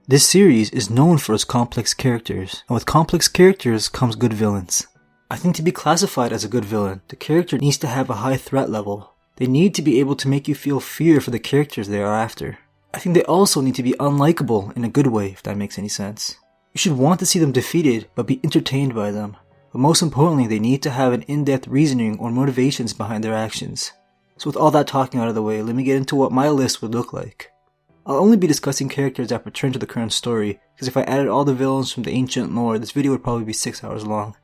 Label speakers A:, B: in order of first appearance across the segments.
A: This series is known for its complex characters, and with complex characters comes good villains. I think to be classified as a good villain, the character needs to have a high threat level. They need to be able to make you feel fear for the characters they are after. I think they also need to be unlikable in a good way, if that makes any sense. You should want to see them defeated, but be entertained by them. But most importantly, they need to have an in-depth reasoning or motivations behind their actions. So with all that talking out of the way, let me get into what my list would look like. I'll only be discussing characters that return to the current story, because if I added all the villains from the ancient lore, this video would probably be 6 hours long.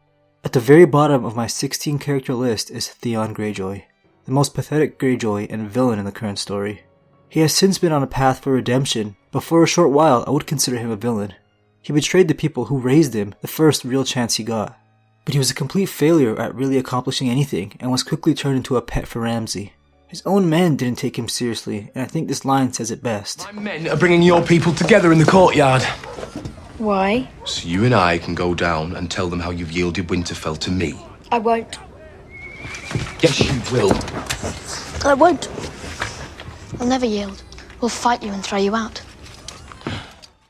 A: At the very bottom of my 16 character list is Theon Greyjoy, the most pathetic Greyjoy and villain in the current story. He has since been on a path for redemption, but for a short while I would consider him a villain. He betrayed the people who raised him the first real chance he got. But he was a complete failure at really accomplishing anything and was quickly turned into a pet for Ramsay. His own men didn't take him seriously, and I think this line says it best.
B: My men are bringing your people together in the courtyard.
C: Why?
B: So you and I can go down and tell them how you've yielded Winterfell to me.
C: I won't.
B: Yes, you will.
C: I won't. I'll never yield. We'll fight you and throw you out.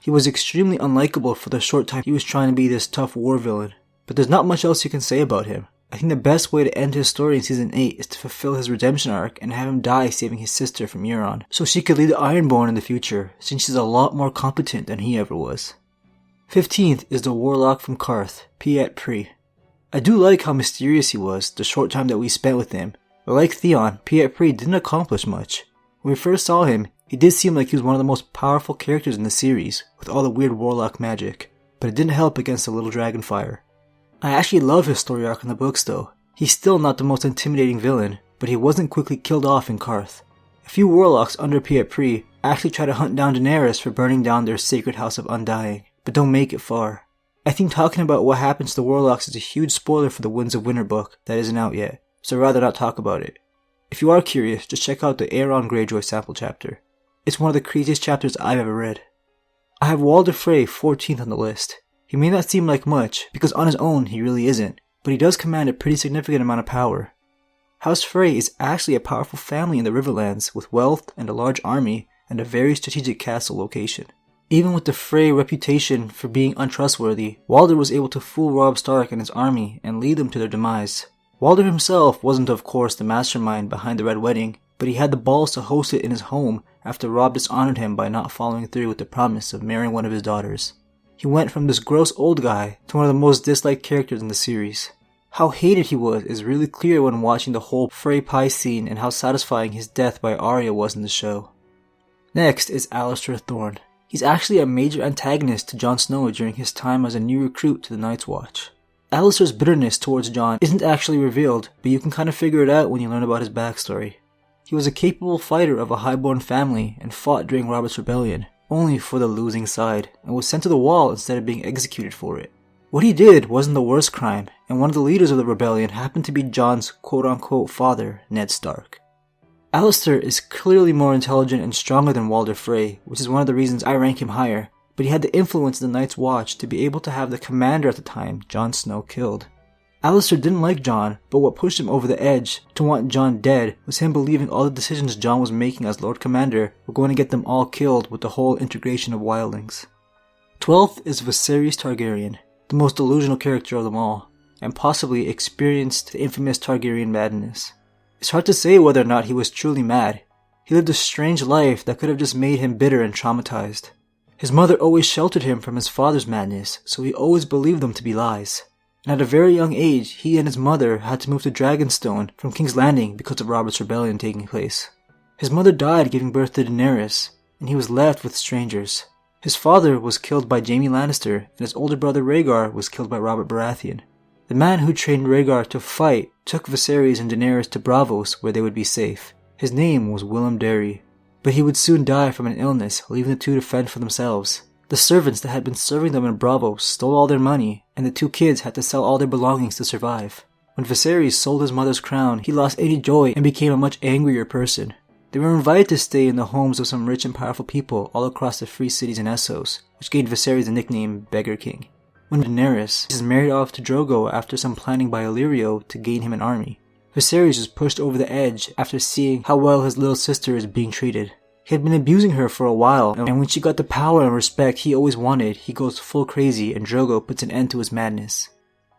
A: He was extremely unlikable for the short time he was trying to be this tough war villain, but there's not much else you can say about him. I think the best way to end his story in Season 8 is to fulfill his redemption arc and have him die saving his sister from Euron, so she could lead the Ironborn in the future, since she's a lot more competent than he ever was. 15th is the Warlock from Qarth, Pyat Pree. I do like how mysterious he was the short time that we spent with him, but like Theon, Pyat Pree didn't accomplish much. When we first saw him, he did seem like he was one of the most powerful characters in the series, with all the weird warlock magic, but it didn't help against the little dragon fire. I actually love his story arc in the books though. He's still not the most intimidating villain, but he wasn't quickly killed off in Qarth. A few warlocks under Pyat Pree actually try to hunt down Daenerys for burning down their sacred house of Undying, but don't make it far. I think talking about what happens to the warlocks is a huge spoiler for the Winds of Winter book that isn't out yet, so I'd rather not talk about it. If you are curious, just check out the Euron Greyjoy sample chapter. It's one of the craziest chapters I've ever read. I have Walder Frey 14th on the list. He may not seem like much, because on his own he really isn't, but he does command a pretty significant amount of power. House Frey is actually a powerful family in the Riverlands with wealth and a large army and a very strategic castle location. Even with the Frey reputation for being untrustworthy, Walder was able to fool Robb Stark and his army and lead them to their demise. Walder himself wasn't of course the mastermind behind the Red Wedding, but he had the balls to host it in his home after Robb dishonored him by not following through with the promise of marrying one of his daughters. He went from this gross old guy to one of the most disliked characters in the series. How hated he was is really clear when watching the whole Frey pie scene and how satisfying his death by Arya was in the show. Next is Allister Thorne. He's actually a major antagonist to Jon Snow during his time as a new recruit to the Night's Watch. Allister's bitterness towards Jon isn't actually revealed, but you can kind of figure it out when you learn about his backstory. He was a capable fighter of a highborn family and fought during Robert's Rebellion, only for the losing side, and was sent to the wall instead of being executed for it. What he did wasn't the worst crime, and one of the leaders of the rebellion happened to be Jon's quote-unquote father, Ned Stark. Allister is clearly more intelligent and stronger than Walder Frey, which is one of the reasons I rank him higher, but he had the influence of the Night's Watch to be able to have the commander at the time Jon Snow killed. Allister didn't like Jon, but what pushed him over the edge to want Jon dead was him believing all the decisions Jon was making as Lord Commander were going to get them all killed with the whole integration of wildlings. 12th is Viserys Targaryen, the most delusional character of them all, and possibly experienced the infamous Targaryen madness. It's hard to say whether or not he was truly mad. He lived a strange life that could have just made him bitter and traumatized. His mother always sheltered him from his father's madness, so he always believed them to be lies. And at a very young age, he and his mother had to move to Dragonstone from King's Landing because of Robert's Rebellion taking place. His mother died giving birth to Daenerys, and he was left with strangers. His father was killed by Jaime Lannister, and his older brother Rhaegar was killed by Robert Baratheon. The man who trained Rhaegar to fight took Viserys and Daenerys to Braavos where they would be safe. His name was Willem Darry, but he would soon die from an illness, leaving the two to fend for themselves. The servants that had been serving them in Braavos stole all their money, and the two kids had to sell all their belongings to survive. When Viserys sold his mother's crown, he lost any joy and became a much angrier person. They were invited to stay in the homes of some rich and powerful people all across the free cities in Essos, which gave Viserys the nickname Beggar King. When Daenerys is married off to Drogo after some planning by Illyrio to gain him an army, Viserys is pushed over the edge after seeing how well his little sister is being treated. He had been abusing her for a while, and when she got the power and respect he always wanted, he goes full crazy and Drogo puts an end to his madness.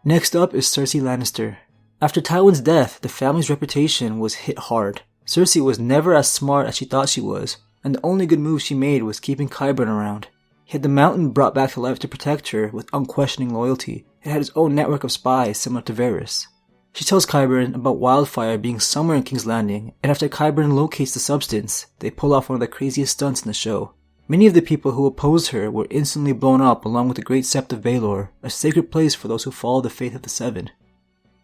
A: Next up is Cersei Lannister. After Tywin's death, the family's reputation was hit hard. Cersei was never as smart as she thought she was, and the only good move she made was keeping Qyburn around. He had the Mountain brought back to life to protect her with unquestioning loyalty, and had his own network of spies similar to Varys. She tells Qyburn about wildfire being somewhere in King's Landing, and after Qyburn locates the substance, they pull off one of the craziest stunts in the show. Many of the people who opposed her were instantly blown up along with the Great Sept of Baelor, a sacred place for those who follow the faith of the Seven.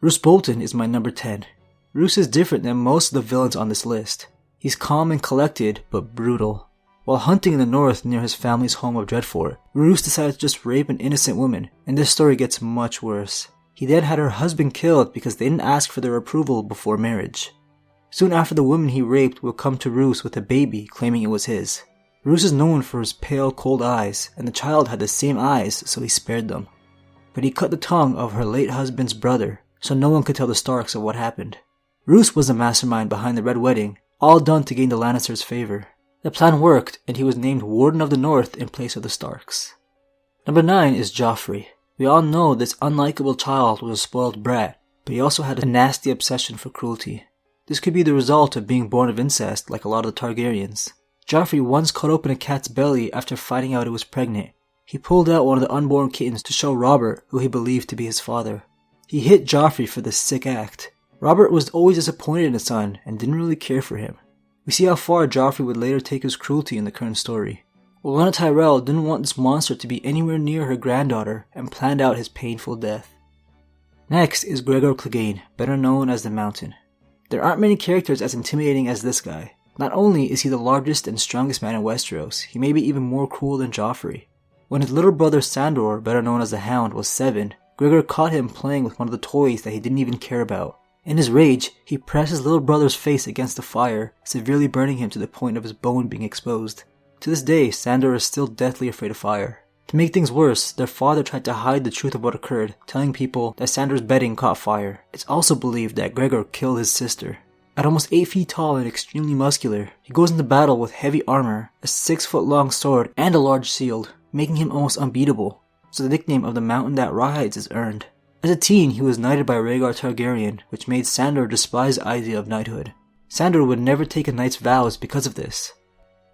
A: Roose Bolton is my number 10. Roose is different than most of the villains on this list. He's calm and collected, but brutal. While hunting in the north near his family's home of Dreadfort, Roose decided to just rape an innocent woman, and this story gets much worse. He then had her husband killed because they didn't ask for their approval before marriage. Soon after, the woman he raped would come to Roose with a baby claiming it was his. Roose is known for his pale, cold eyes, and the child had the same eyes, so he spared them. But he cut the tongue of her late husband's brother, so no one could tell the Starks of what happened. Roose was the mastermind behind the Red Wedding, all done to gain the Lannisters' favor. The plan worked, and he was named Warden of the North in place of the Starks. Number 9 is Joffrey. We all know this unlikable child was a spoiled brat, but he also had a nasty obsession for cruelty. This could be the result of being born of incest like a lot of the Targaryens. Joffrey once cut open a cat's belly after finding out it was pregnant. He pulled out one of the unborn kittens to show Robert who he believed to be his father. He hit Joffrey for this sick act. Robert was always disappointed in his son and didn't really care for him. We see how far Joffrey would later take his cruelty in the current story. Olenna Tyrell didn't want this monster to be anywhere near her granddaughter and planned out his painful death. Next is Gregor Clegane, better known as the Mountain. There aren't many characters as intimidating as this guy. Not only is he the largest and strongest man in Westeros, he may be even more cruel than Joffrey. When his little brother Sandor, better known as the Hound, was 7, Gregor caught him playing with one of the toys that he didn't even care about. In his rage, he pressed his little brother's face against the fire, severely burning him to the point of his bone being exposed. To this day, Sandor is still deathly afraid of fire. To make things worse, their father tried to hide the truth of what occurred, telling people that Sandor's bedding caught fire. It's also believed that Gregor killed his sister. At almost 8 feet tall and extremely muscular, he goes into battle with heavy armor, a 6-foot-long sword, and a large shield, making him almost unbeatable, so the nickname of the Mountain that rides is earned. As a teen, he was knighted by Rhaegar Targaryen, which made Sandor despise the idea of knighthood. Sandor would never take a knight's vows because of this.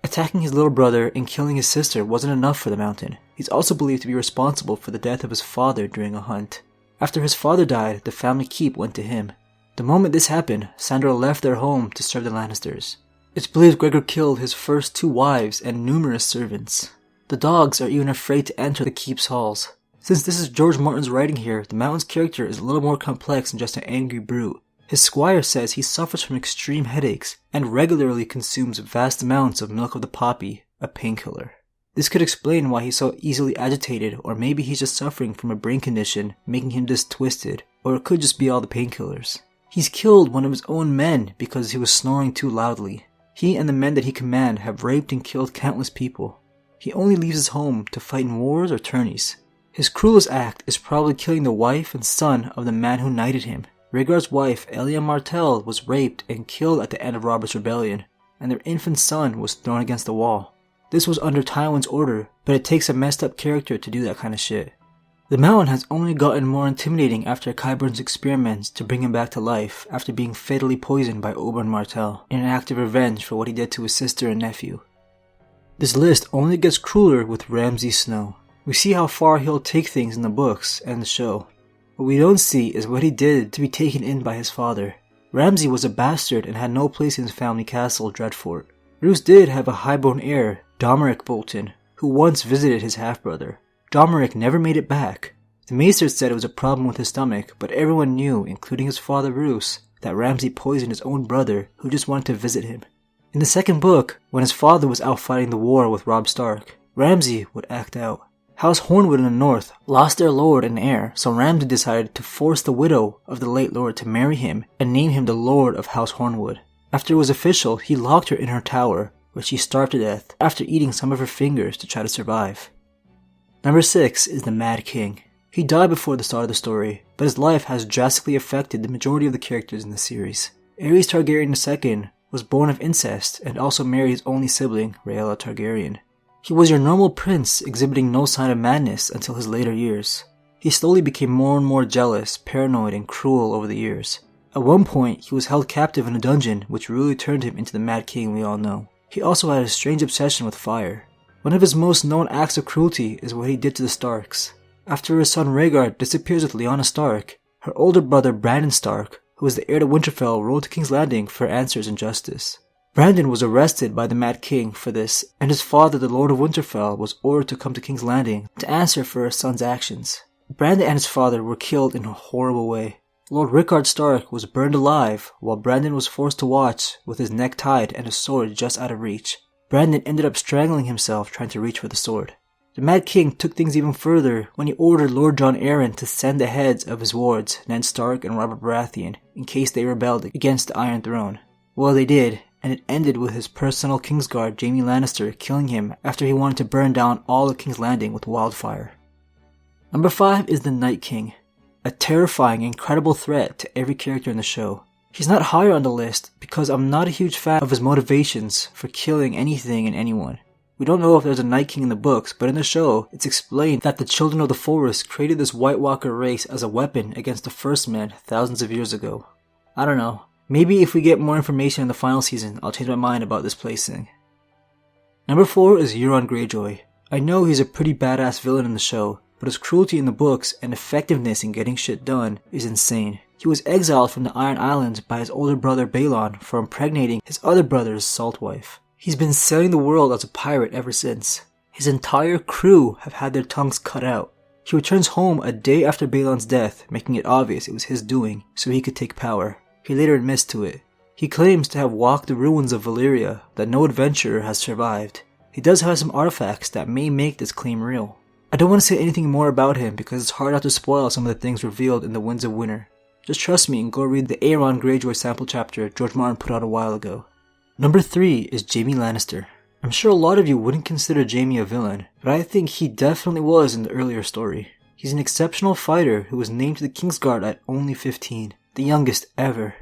A: Attacking his little brother and killing his sister wasn't enough for the Mountain. He's also believed to be responsible for the death of his father during a hunt. After his father died, the family keep went to him. The moment this happened, Sandor left their home to serve the Lannisters. It's believed Gregor killed his first 2 wives and numerous servants. The dogs are even afraid to enter the keep's halls. Since this is George Martin's writing here, the Mountain's character is a little more complex than just an angry brute. His squire says he suffers from extreme headaches and regularly consumes vast amounts of milk of the poppy, a painkiller. This could explain why he's so easily agitated, or maybe he's just suffering from a brain condition making him this twisted, or it could just be all the painkillers. He's killed one of his own men because he was snoring too loudly. He and the men that he commands have raped and killed countless people. He only leaves his home to fight in wars or tourneys. His cruelest act is probably killing the wife and son of the man who knighted him. Rhaegar's wife, Elia Martell, was raped and killed at the end of Robert's rebellion, and their infant son was thrown against the wall. This was under Tywin's order, but it takes a messed up character to do that kind of shit. The Mountain has only gotten more intimidating after Qyburn's experiments to bring him back to life after being fatally poisoned by Oberyn Martell in an act of revenge for what he did to his sister and nephew. This list only gets crueler with Ramsay Snow. We see how far he'll take things in the books and the show. What we don't see is what he did to be taken in by his father. Ramsay was a bastard and had no place in his family castle, Dreadfort. Roose did have a highborn heir, Domeric Bolton, who once visited his half-brother. Domeric never made it back. The maesters said it was a problem with his stomach, but everyone knew, including his father Roose, that Ramsay poisoned his own brother who just wanted to visit him. In the second book, when his father was out fighting the war with Robb Stark, Ramsay would act out. House Hornwood in the north lost their lord and heir, so Ramsay decided to force the widow of the late lord to marry him and name him the Lord of House Hornwood. After it was official, he locked her in her tower, where she starved to death after eating some of her fingers to try to survive. Number 6 is the Mad King. He died before the start of the story, but his life has drastically affected the majority of the characters in the series. Aerys Targaryen II was born of incest and also married his only sibling, Rhaella Targaryen. He was your normal prince, exhibiting no sign of madness until his later years. He slowly became more and more jealous, paranoid, and cruel over the years. At one point, he was held captive in a dungeon, which really turned him into the Mad King we all know. He also had a strange obsession with fire. One of his most known acts of cruelty is what he did to the Starks. After his son Rhaegar disappears with Lyanna Stark, her older brother Brandon Stark, who was the heir to Winterfell, rode to King's Landing for answers and justice. Brandon was arrested by the Mad King for this, and his father, the Lord of Winterfell, was ordered to come to King's Landing to answer for his son's actions. Brandon and his father were killed in a horrible way. Lord Rickard Stark was burned alive, while Brandon was forced to watch with his neck tied and his sword just out of reach. Brandon ended up strangling himself trying to reach for the sword. The Mad King took things even further when he ordered Lord Jon Arryn to send the heads of his wards, Ned Stark and Robert Baratheon, in case they rebelled against the Iron Throne. Well, they did, and it ended with his personal Kingsguard, Jaime Lannister, killing him after he wanted to burn down all of King's Landing with wildfire. Number 5 is the Night King, a terrifying, incredible threat to every character in the show. He's not higher on the list because I'm not a huge fan of his motivations for killing anything and anyone. We don't know if there's a Night King in the books, but in the show, it's explained that the Children of the Forest created this White Walker race as a weapon against the First Men thousands of years ago. I don't know. Maybe if we get more information in the final season, I'll change my mind about this placing. Number 4 is Euron Greyjoy. I know he's a pretty badass villain in the show, but his cruelty in the books and effectiveness in getting shit done is insane. He was exiled from the Iron Islands by his older brother Balon for impregnating his other brother's salt wife. He's been sailing the world as a pirate ever since. His entire crew have had their tongues cut out. He returns home a day after Balon's death, making it obvious it was his doing, so he could take power. He later admits to it. He claims to have walked the ruins of Valyria that no adventurer has survived. He does have some artifacts that may make this claim real. I don't want to say anything more about him because it's hard not to spoil some of the things revealed in the Winds of Winter. Just trust me and go read the Euron Greyjoy sample chapter George Martin put out a while ago. Number 3 is Jaime Lannister. I'm sure a lot of you wouldn't consider Jaime a villain, but I think he definitely was in the earlier story. He's an exceptional fighter who was named to the Kingsguard at only 15, the youngest ever.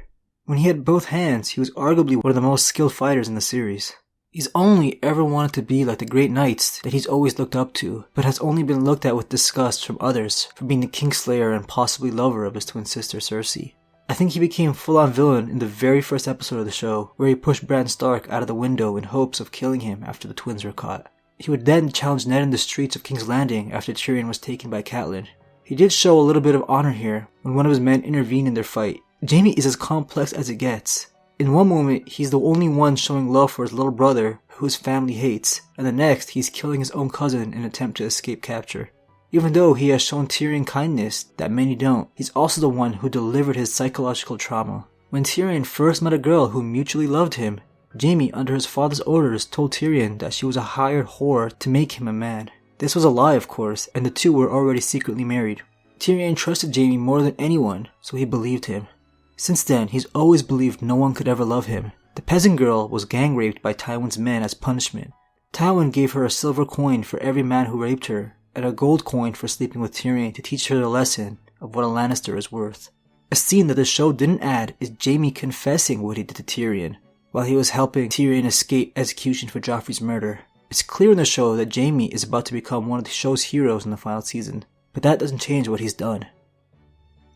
A: When he had both hands, he was arguably one of the most skilled fighters in the series. He's only ever wanted to be like the great knights that he's always looked up to, but has only been looked at with disgust from others for being the Kingslayer and possibly lover of his twin sister Cersei. I think he became full-on villain in the very first episode of the show, where he pushed Bran Stark out of the window in hopes of killing him after the twins were caught. He would then challenge Ned in the streets of King's Landing after Tyrion was taken by Catelyn. He did show a little bit of honor here when one of his men intervened in their fight. Jaime is as complex as it gets. In one moment, he's the only one showing love for his little brother, who his family hates, and the next, he's killing his own cousin in an attempt to escape capture. Even though he has shown Tyrion kindness that many don't, he's also the one who delivered his psychological trauma. When Tyrion first met a girl who mutually loved him, Jaime, under his father's orders, told Tyrion that she was a hired whore to make him a man. This was a lie, of course, and the two were already secretly married. Tyrion trusted Jaime more than anyone, so he believed him. Since then, he's always believed no one could ever love him. The peasant girl was gang raped by Tywin's men as punishment. Tywin gave her a silver coin for every man who raped her, and a gold coin for sleeping with Tyrion to teach her the lesson of what a Lannister is worth. A scene that the show didn't add is Jaime confessing what he did to Tyrion, while he was helping Tyrion escape execution for Joffrey's murder. It's clear in the show that Jaime is about to become one of the show's heroes in the final season, but that doesn't change what he's done.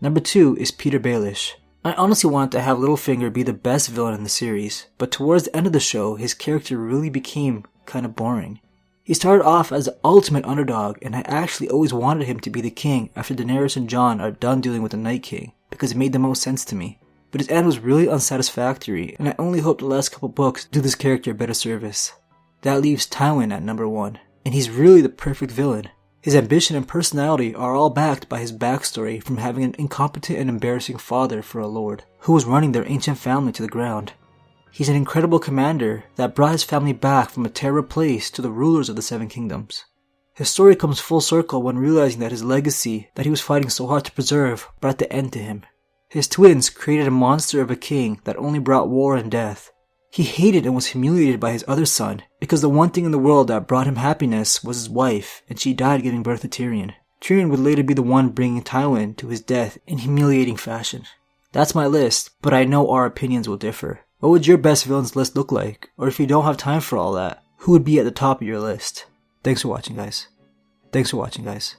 A: Number 2 is Petyr Baelish. I honestly wanted to have Littlefinger be the best villain in the series, but towards the end of the show, his character really became kind of boring. He started off as the ultimate underdog, and I actually always wanted him to be the king after Daenerys and Jon are done dealing with the Night King, because it made the most sense to me. But his end was really unsatisfactory, and I only hope the last couple books do this character a better service. That leaves Tywin at number 1, and he's really the perfect villain. His ambition and personality are all backed by his backstory from having an incompetent and embarrassing father for a lord, who was running their ancient family to the ground. He's an incredible commander that brought his family back from a terrible place to the rulers of the Seven Kingdoms. His story comes full circle when realizing that his legacy that he was fighting so hard to preserve brought the end to him. His twins created a monster of a king that only brought war and death. He hated and was humiliated by his other son, because the one thing in the world that brought him happiness was his wife, and she died giving birth to Tyrion. Tyrion would later be the one bringing Tywin to his death in humiliating fashion. That's my list, but I know our opinions will differ. What would your best villains list look like? Or if you don't have time for all that, who would be at the top of your list? Thanks for watching, guys.